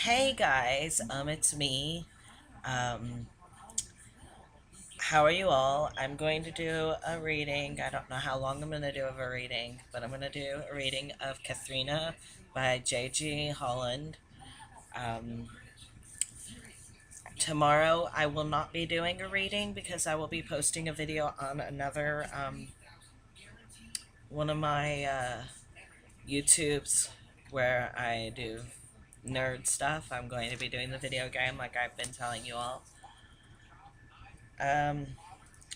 Hey guys, it's me. Um, how are you all? I'm going to do a reading. I don't know how long I'm going to do of a reading, but I'm going to do a reading of Katherina by J.G. Holland. Um, Tomorrow I will not be doing a reading because I will be posting a video on another one of my YouTubes where I do nerd stuff. I'm going to be doing the video game like I've been telling you all. Um,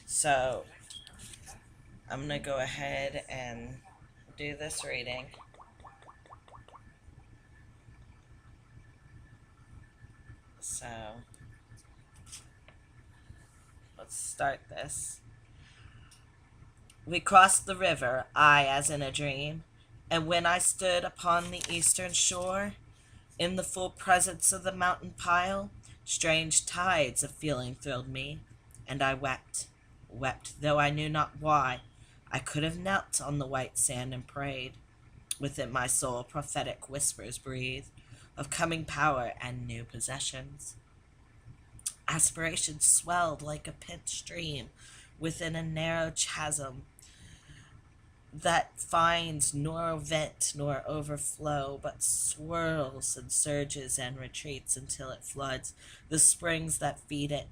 so I'm going to go ahead and do this reading. So let's start this. We crossed the river, I as in a dream, and when I stood upon the eastern shore, in the full presence of the mountain pile, strange tides of feeling thrilled me, and I wept, though I knew not why. I could have knelt on the white sand and prayed. Within my soul prophetic whispers breathe of coming power and new possessions. Aspiration swelled like a pent stream within a narrow chasm that finds nor vent nor overflow, but swirls and surges and retreats until it floods the springs that feed it.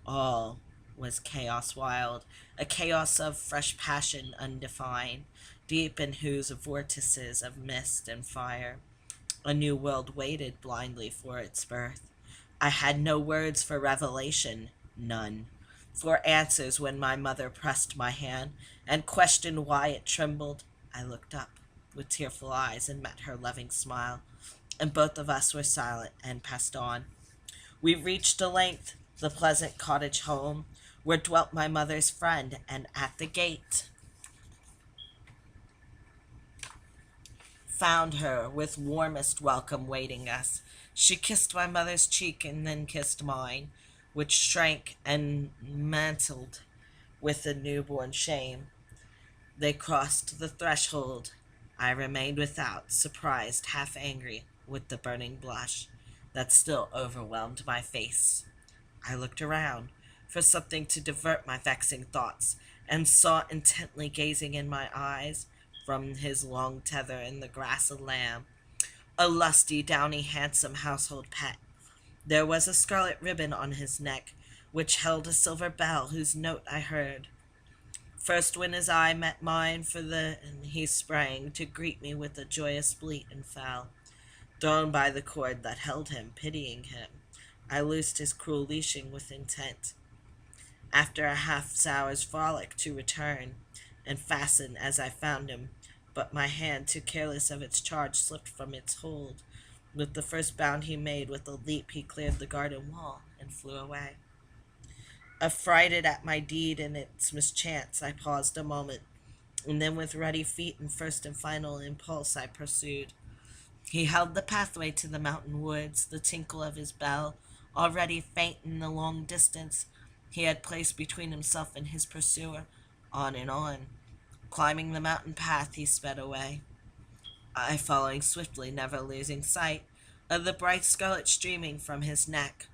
All was chaos wild, a chaos of fresh passion undefined, deep in whose vortices of mist and fire a new world waited blindly for its birth. I had no words for revelation, none. For answers when my mother pressed my hand and questioned why it trembled. I looked up with tearful eyes and met her loving smile, and both of us were silent and passed on. We reached at length the pleasant cottage home where dwelt my mother's friend, and at the gate found her with warmest welcome waiting us. She kissed my mother's cheek and then kissed mine, which shrank and mantled with a newborn shame. They crossed the threshold. I remained without, surprised, half angry, with the burning blush that still overwhelmed my face. I looked around for something to divert my vexing thoughts, and saw intently gazing in my eyes, from his long tether in the grass a lamb, a lusty, downy, handsome household pet. There was a scarlet ribbon on his neck, which held a silver bell whose note I heard. First when his eye met mine he sprang to greet me with a joyous bleat and fell. Thrown by the cord that held him, pitying him, I loosed his cruel leashing with intent, after a half-hour's frolic to return, and fasten as I found him, but my hand, too careless of its charge, slipped from its hold. With the first bound he made, with a leap he cleared the garden wall and flew away. Affrighted at my deed and its mischance, I paused a moment, and then with ready feet and first and final impulse I pursued. He held the pathway to the mountain woods, the tinkle of his bell, already faint in the long distance, he had placed between himself and his pursuer. On and on. Climbing the mountain path, he sped away, I following swiftly, never losing sight of the bright scarlet streaming from his neck,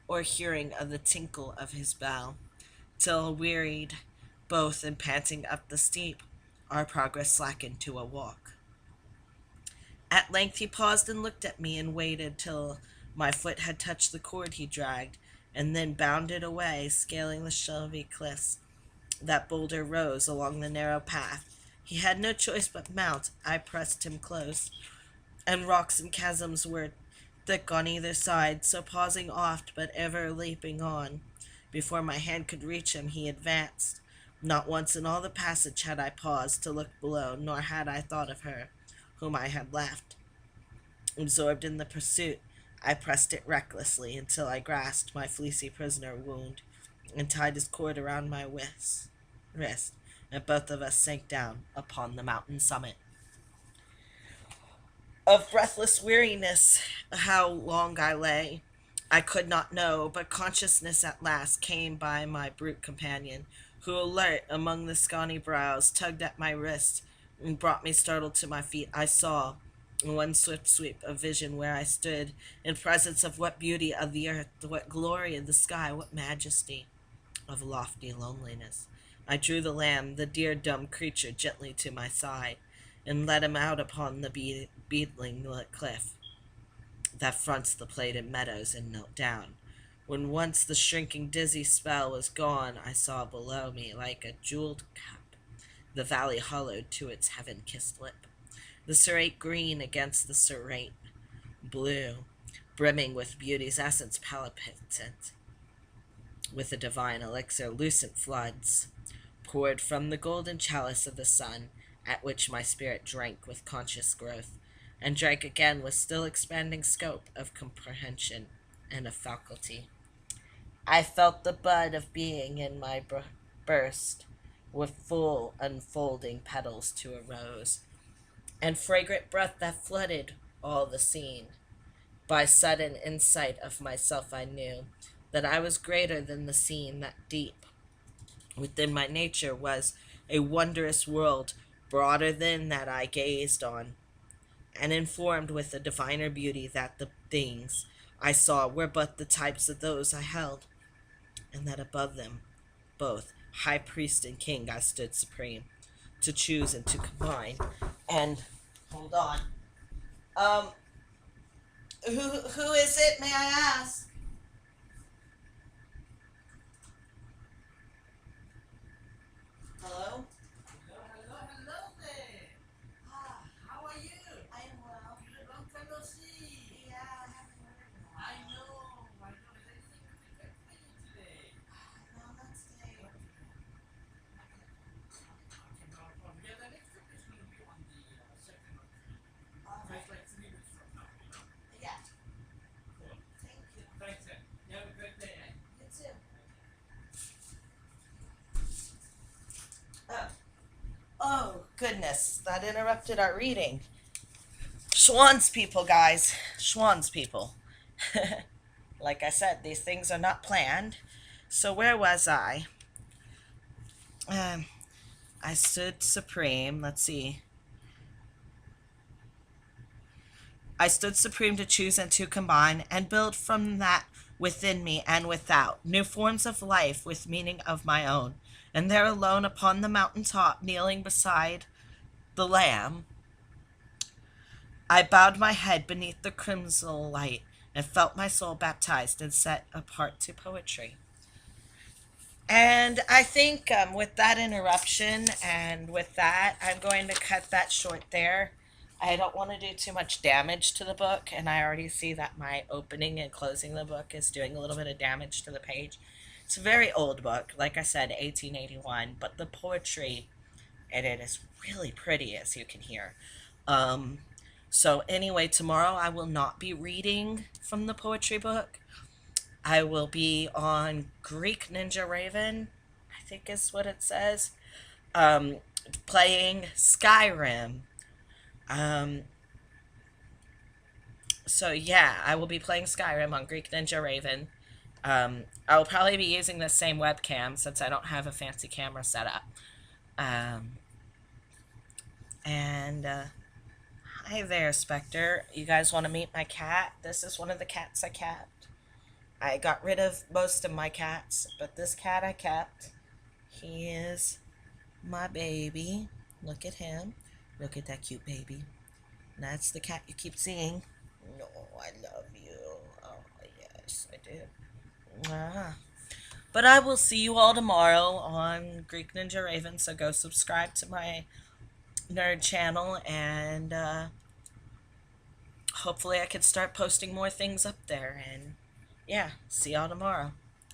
or hearing of the tinkle of his bell, till wearied both and panting up the steep, our progress slackened to a walk. At length he paused and looked at me and waited till my foot had touched the cord he dragged, and then bounded away, scaling the shelvy cliffs that boulder rose along the narrow path. He had no choice but mount. I pressed him close, and rocks and chasms were thick on either side, so pausing oft, but ever leaping on. Before my hand could reach him, he advanced. Not once in all the passage had I paused to look below, nor had I thought of her, whom I had left. Absorbed in the pursuit, I pressed it recklessly until I grasped my fleecy prisoner wound and tied his cord around my wrist, and both of us sank down upon the mountain summit. Of breathless weariness, how long I lay, I could not know, but consciousness at last came by my brute companion, who, alert among the scrawny brows, tugged at my wrist and brought me startled to my feet. I saw, In one swift sweep of vision where I stood, in presence of what beauty of the earth, what glory of the sky, what majesty of lofty loneliness. I drew the lamb, the dear dumb creature, gently to my side, and led him out upon the beetling cliff that fronts the plaited meadows, and knelt down. When once the shrinking dizzy spell was gone, I saw below me, like a jeweled cup, the valley hollowed to its heaven-kissed lip, the serrate green against the serrate blue, brimming with beauty's essence palpitant, with a divine elixir, lucent floods, poured from the golden chalice of the sun, at which my spirit drank with conscious growth, and drank again with still expanding scope of comprehension and of faculty. I felt the bud of being in my burst, with full unfolding petals to a rose, and fragrant breath that flooded all the scene. By sudden insight of myself I knew that I was greater than the scene, that deep within my nature was a wondrous world, broader than that I gazed on, and informed with a diviner beauty, that the things I saw were but the types of those I held, and that above them both, high priest and king, I stood supreme, to choose and to combine. And hold on. Um, who is it, may I ask? Hello? Hello there. Ah, how are you? I am well. Long time no see. Yeah, I haven't heard in a while. I know. Is anything we can get for you today? No, not today. Okay, no problem. Yeah, the next trip is going to be on the second of June. All right. So it's like 3 weeks from now, you know? Yeah. Cool. Thank you. Thanks, Ed. You have a good day, eh? You too. Oh. Oh, goodness. That interrupted our reading. Schwann's people, guys. Schwann's people. Like I said, these things are not planned. So, where was I? Um, I stood supreme. Let's see. I stood supreme to choose and to combine and build from that within me and without new forms of life with meaning of my own. And there alone upon the mountain top, kneeling beside the Lamb, I bowed my head beneath the crimson light and felt my soul baptized and set apart to poetry. And I think with that interruption and with that, I'm going to cut that short there. I don't want to do too much damage to the book, and I already see that my opening and closing the book is doing a little bit of damage to the page. It's a very old book, like I said, 1881, but the poetry in it is really pretty, as you can hear. Um, so, anyway, tomorrow I will not be reading from the poetry book. I will be on Greek Ninja Raven, I think is what it says, um, playing Skyrim. Um, so, yeah, I will be playing Skyrim on Greek Ninja Raven. I will probably be using the same webcam since I don't have a fancy camera set up. Um, and hi there, Spectre. You guys want to meet my cat? This is one of the cats I kept. I got rid of most of my cats, but this cat I kept. He is my baby. Look at him. Look at that cute baby. That's the cat you keep seeing. No, I love you. Oh, yes, I do. Ah. But I will see you all tomorrow on Greek Ninja Raven, so go subscribe to my nerd channel, and hopefully I can start posting more things up there. And yeah, see y'all tomorrow.